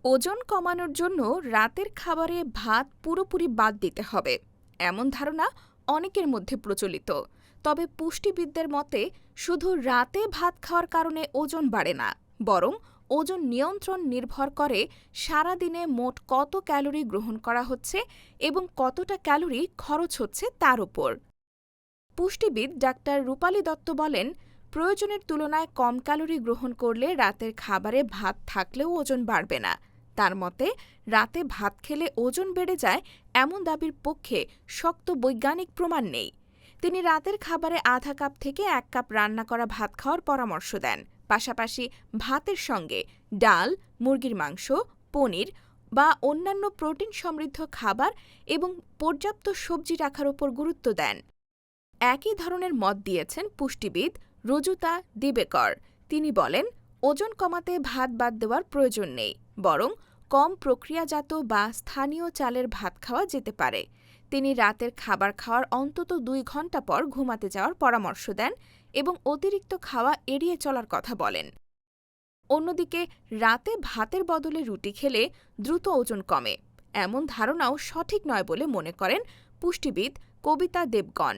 ওজন কমানোর জন্য রাতের খাবারে ভাত পুরোপুরি বাদ দিতে হবে এমন ধারণা অনেকের মধ্যে প্রচলিত। তবে পুষ্টিবিদদের মতে শুধু রাতে ভাত খাওয়ার কারণে ওজন বাড়ে না, বরং ওজন নিয়ন্ত্রণ নির্ভর করে সারাদিনে মোট কত ক্যালোরি গ্রহণ করা হচ্ছে এবং কতটা ক্যালোরি খরচ হচ্ছে তার উপর। পুষ্টিবিদ ডাক্তার রূপালী দত্ত বলেন, প্রয়োজনের তুলনায় কম ক্যালোরি গ্রহণ করলে রাতের খাবারে ভাত থাকলেও ওজন বাড়বে না। তার মতে, রাতে ভাত খেলে ওজন বেড়ে যায় এমন দাবির পক্ষে শক্ত বৈজ্ঞানিক প্রমাণ নেই। তিনি রাতের খাবারে আধা কাপ থেকে 1 কাপ রান্না করা ভাত খাওয়ার পরামর্শ দেন। পাশাপাশি ভাতের সঙ্গে ডাল, মুরগির মাংস, পনির বা অন্যান্য প্রোটিন সমৃদ্ধ খাবার এবং পর্যাপ্ত সবজি রাখার উপর গুরুত্ব দেন। একই ধরনের মত দিয়েছেন পুষ্টিবিদ রুজুতা দিবেকর। তিনি বলেন, ওজন কমাতে ভাত বাদ দেওয়ার প্রয়োজন নেই, বরং কম প্রক্রিয়াজাত বা স্থানীয় চালের ভাত খাওয়া যেতে পারে। তিনি রাতের খাবার খাওয়ার অন্তত 2 ঘন্টা পর ঘুমাতে যাওয়ার পরামর্শ দেন এবং অতিরিক্ত খাওয়া এড়িয়ে চলার কথা বলেন। অন্যদিকে রাতে ভাতের বদলে রুটি খেলে দ্রুত ওজন কমে, এমন ধারণাও সঠিক নয় বলে মনে করেন পুষ্টিবিদ কবিতা দেবগন।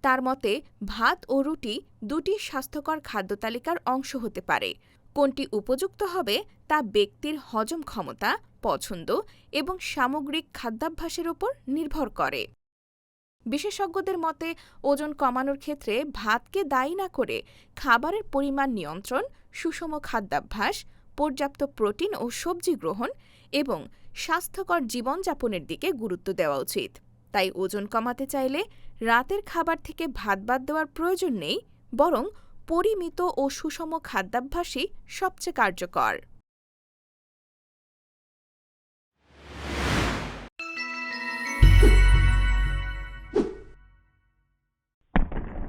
তার মতে, ভাত ও রুটি দুটি স্বাস্থ্যকর খাদ্যতালিকার অংশ হতে পারে। কোনটি উপযুক্ত হবে তা ব্যক্তির হজম ক্ষমতা, পছন্দ এবং সামগ্রিক খাদ্যাভ্যাসের উপর নির্ভর করে। বিশেষজ্ঞদের মতে, ওজন কমানোর ক্ষেত্রে ভাতকে দায়ী না করে খাবারের পরিমাণ নিয়ন্ত্রণ, সুষম খাদ্যাভ্যাস, পর্যাপ্ত প্রোটিন ও সবজি গ্রহণ এবং স্বাস্থ্যকর জীবনযাপনের দিকে গুরুত্ব দেওয়া উচিত। তাই ওজন কমাতে চাইলে রাতের খাবার থেকে ভাত বাদ দেওয়ার প্রয়োজন নেই, বরং পরিমিত ও সুষম খাদ্যাভ্যাসই সবচেয়ে কার্যকর।